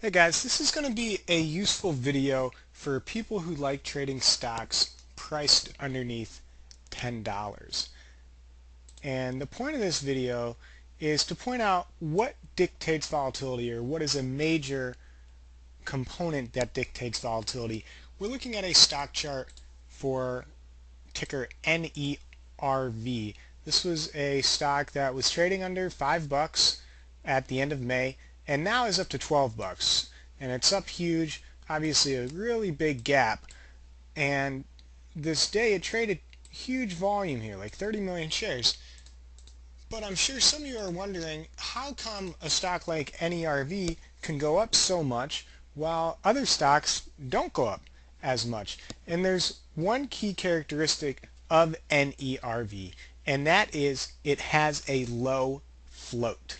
Hey guys, this is going to be a useful video for people who like trading stocks priced underneath $10. And the point of this video is to point out what dictates volatility, or what is a major component that dictates volatility. We're looking at a stock chart for ticker NERV. This was a stock that was trading under $5 at the end of May and now is up to $12, and it's up huge, obviously a really big gap. And this day it traded huge volume here, like 30 million shares. But I'm sure some of you are wondering, how come a stock like NERV can go up so much while other stocks don't go up as much? And there's one key characteristic of NERV, and that is it has a low float.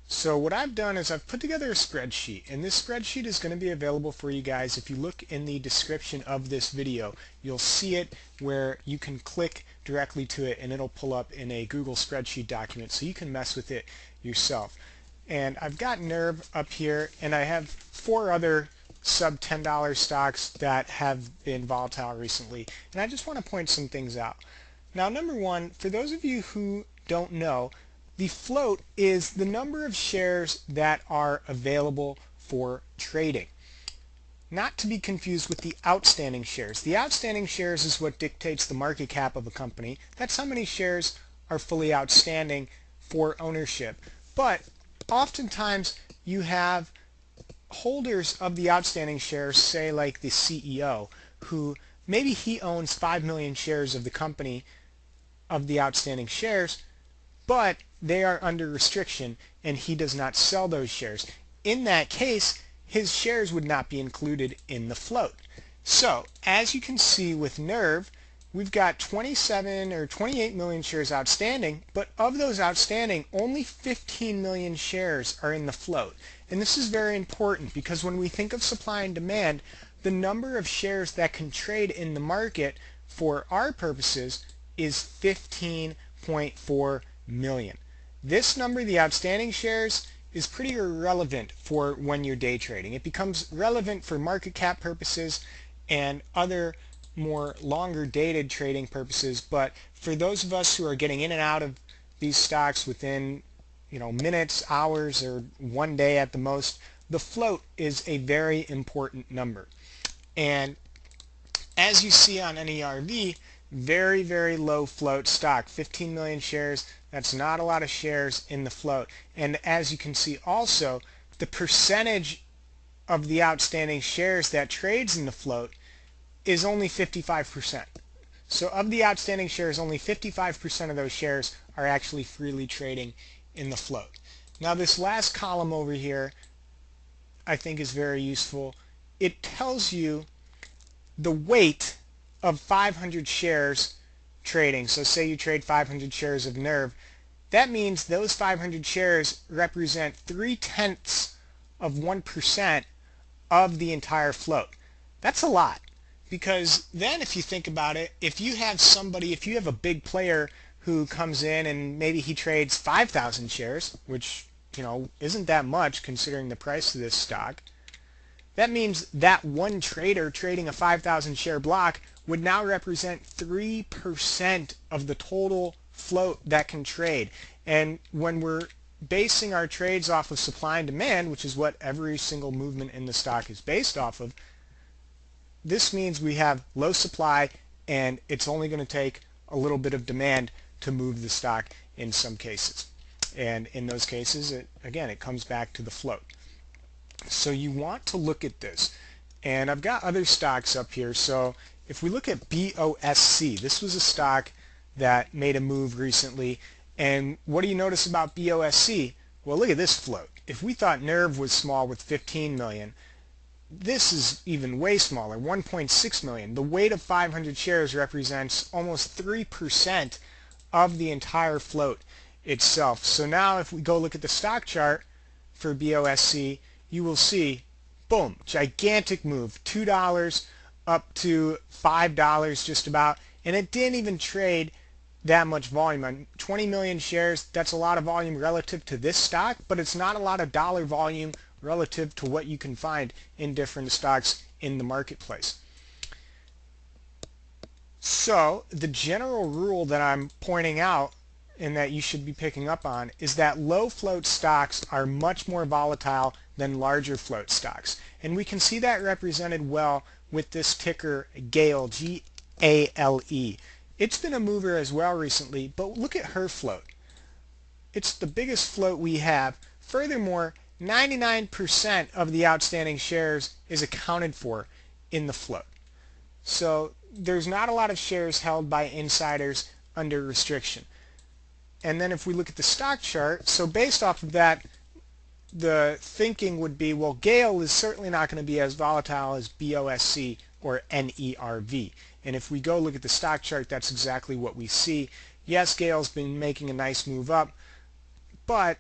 So what I've done is I've put together a spreadsheet, and this spreadsheet is going to be available for you guys. If you look in the description of this video, you'll see it where you can click directly to it and it'll pull up in a Google spreadsheet document, so you can mess with it yourself. And I've got NERV up here, and I have 4 other sub $10 stocks that have been volatile recently, and I just want to point some things out. Now, number one, for those of you who don't know, the float is the number of shares that are available for trading. Not to be confused with the outstanding shares. The outstanding shares is what dictates the market cap of a company. That's how many shares are fully outstanding for ownership. But oftentimes you have holders of the outstanding shares, say like the CEO, who maybe he owns 5 million shares of the company, of the outstanding shares, but they are under restriction and he does not sell those shares. In that case, his shares would not be included in the float. So as you can see with NERV, we've got 27 or 28 million shares outstanding, but of those outstanding, only 15 million shares are in the float. And this is very important because when we think of supply and demand, the number of shares that can trade in the market for our purposes is 15.4 million. This number, the outstanding shares, is pretty irrelevant for when you're day trading. It becomes relevant for market cap purposes and other more longer dated trading purposes, but for those of us who are getting in and out of these stocks within minutes, hours, or one day at the most, the float is a very important number. And as you see on NERV, very, very low float stock, 15 million shares. That's not a lot of shares in the float. And as you can see also, the percentage of the outstanding shares that trades in the float is only 55%. So of the outstanding shares, only 55% of those shares are actually freely trading in the float. Now this last column over here I think is very useful. It tells you the weight of 500 shares trading. So say you trade 500 shares of NERV, that means those 500 shares represent 0.3% of the entire float. That's a lot, because then if you think about it, if you have a big player who comes in and maybe he trades 5,000 shares, which isn't that much considering the price of this stock, that means that one trader trading a 5,000 share block would now represent 3% of the total float that can trade. And when we're basing our trades off of supply and demand, which is what every single movement in the stock is based off of, this means we have low supply and it's only going to take a little bit of demand to move the stock in some cases. And in those cases, it comes back to the float. So you want to look at this. And I've got other stocks up here. So if we look at BOSC, this was a stock that made a move recently. And what do you notice about BOSC? Well, look at this float. If we thought NERV was small with 15 million, this is even way smaller, 1.6 million. The weight of 500 shares represents almost 3% of the entire float itself. So now if we go look at the stock chart for BOSC, you will see, boom, gigantic move, $2 up to $5 just about, and it didn't even trade that much volume. On 20 million shares, that's a lot of volume relative to this stock, but it's not a lot of dollar volume relative to what you can find in different stocks in the marketplace. So the general rule that I'm pointing out and that you should be picking up on is that low float stocks are much more volatile than larger float stocks. And we can see that represented well with this ticker GALE, G-A-L-E. It's been a mover as well recently, but look at her float. It's the biggest float we have. Furthermore, 99% of the outstanding shares is accounted for in the float. So there's not a lot of shares held by insiders under restriction. And then if we look at the stock chart, so based off of that, the thinking would be, well, GALE is certainly not going to be as volatile as BOSC or NERV. And if we go look at the stock chart, that's exactly what we see. Yes, GALE's been making a nice move up, but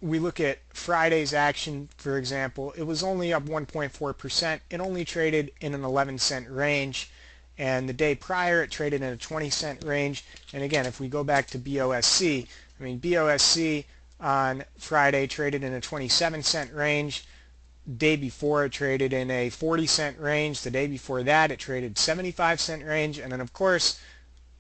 we look at Friday's action, for example, it was only up 1.4%. It only traded in an 11-cent range. And the day prior, it traded in a 20-cent range. And again, if we go back to BOSC, I mean, BOSC on Friday traded in a 27-cent range. Day before, it traded in a 40-cent range. The day before that, it traded 75-cent range. And then, of course,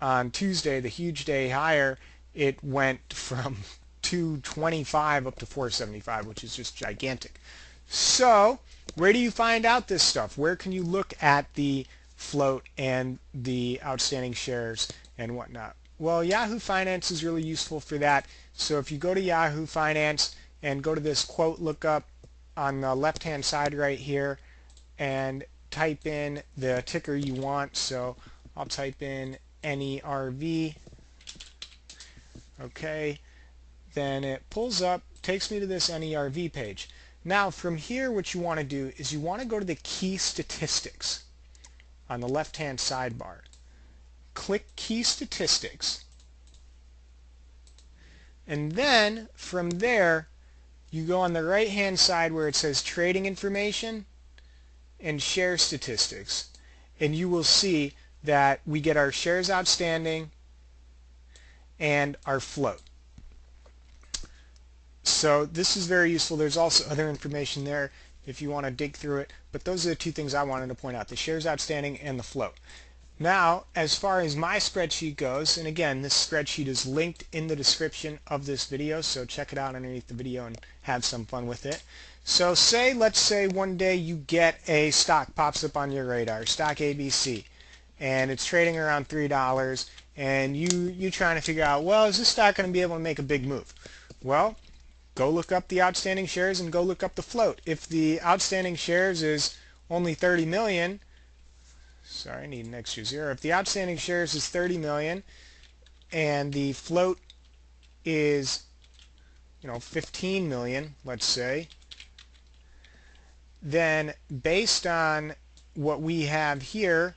on Tuesday, the huge day higher, it went from 225 up to 475, which is just gigantic. So where do you find out this stuff? Where can you look at the float and the outstanding shares and whatnot? Well, Yahoo Finance is really useful for that. So if you go to Yahoo Finance and go to this quote lookup on the left hand side right here and type in the ticker you want, so I'll type in NERV. Okay, then it pulls up, takes me to this NERV page. Now from here, what you want to do is you want to go to the key statistics on the left hand sidebar. Click key statistics, and then from there you go on the right hand side where it says trading information and share statistics, and you will see that we get our shares outstanding and our float. So this is very useful. There's also other information there if you want to dig through it, but those are the two things I wanted to point out, the shares outstanding and the float. Now, as far as my spreadsheet goes, and again, this spreadsheet is linked in the description of this video, so check it out underneath the video and have some fun with it. So let's say one day you get a stock pops up on your radar, stock ABC, and it's trading around $3, and you trying to figure out, well, is this stock going to be able to make a big move? Well, go look up the outstanding shares and go look up the float. If the outstanding shares is only 30 million, sorry, I need an extra zero. If the outstanding shares is 30 million and the float is, 15 million, let's say, then based on what we have here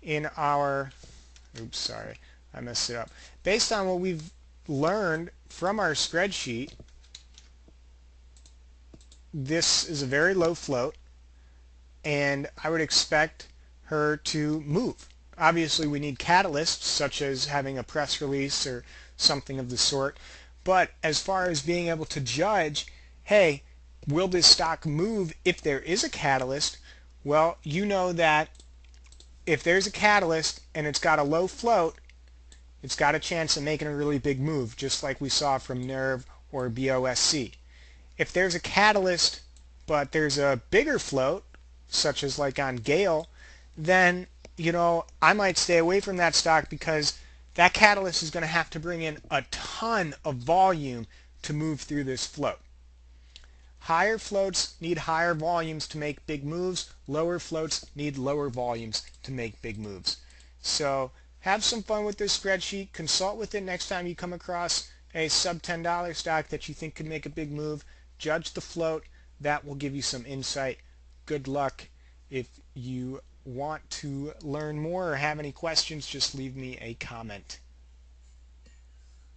in our, oops, sorry, I messed it up. Based on what we've learned from our spreadsheet, this is a very low float, and I would expect her to move. Obviously, we need catalysts, such as having a press release or something of the sort. But as far as being able to judge, hey, will this stock move if there is a catalyst? Well, you know that if there's a catalyst and it's got a low float, it's got a chance of making a really big move, just like we saw from NERV or BOSC. If there's a catalyst but there's a bigger float, such as like on GALE, then I might stay away from that stock because that catalyst is going to have to bring in a ton of volume to move through this float. Higher floats need higher volumes to make big moves. Lower floats need lower volumes to make big moves. So have some fun with this spreadsheet. Consult with it next time you come across a sub $10 stock that you think could make a big move. Judge the float. That will give you some insight. Good luck. If you want to learn more or have any questions, just leave me a comment.